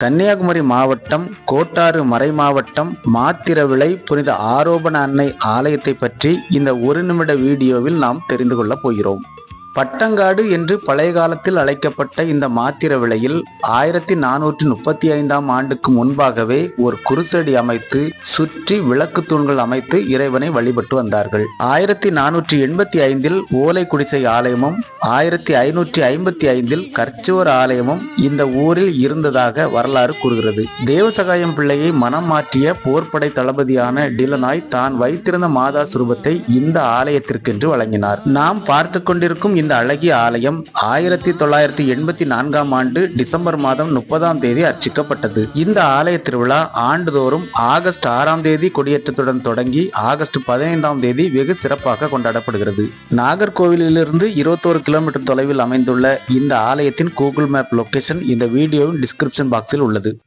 கன்னியாகுமரி மாவட்டம் கோட்டாறு மறைமாவட்டம் மாத்திரவிளை புனித ஆரோபண அன்னை ஆலயத்தை பற்றி இந்த ஒரு நிமிட வீடியோவில் நாம் தெரிந்து கொள்ளப் போகிறோம். பட்டங்காடு என்று பழைய காலத்தில் அழைக்கப்பட்ட இந்த மாத்திரவிளையில் 1435ஆம் ஆண்டுக்கு முன்பாகவே ஒரு குருசடி அமைத்து சுற்றி விளக்கு தூண்கள் அமைத்து இறைவனை வழிபட்டு வந்தார்கள். 1485இல் ஓலை குடிசை ஆலயமும் 1555இல் கற்சுவர் ஆலயமும் இந்த ஊரில் இருந்ததாக வரலாறு கூறுகிறது. தேவசகாயம் பிள்ளையை மனம் மாற்றிய போர்ப்படை தளபதியான டிலனாய் தான் வைத்திருந்த மாதா சுரூபத்தை இந்த ஆலயத்திற்கென்று வழங்கினார். நாம் பார்த்து கொண்டிருக்கும் இந்த அழகிய ஆலயம் 1984ஆம் ஆண்டு டிசம்பர் மாதம் 30ஆம் தேதி அர்ச்சிக்கப்பட்டது. இந்த ஆலய திருவிழா ஆண்டுதோறும் ஆகஸ்ட் 6ஆம் தேதி கொடியேற்றத்துடன் தொடங்கி ஆகஸ்ட் 15ஆம் தேதி வெகு சிறப்பாக கொண்டாடப்படுகிறது. நாகர்கோவிலிருந்து 21 கிலோமீட்டர் தொலைவில் அமைந்துள்ள இந்த ஆலயத்தின் கூகுள் மேப் லொகேஷன் இந்த வீடியோவின் டிஸ்கிரிப்ஷன் பாக்ஸில் உள்ளது.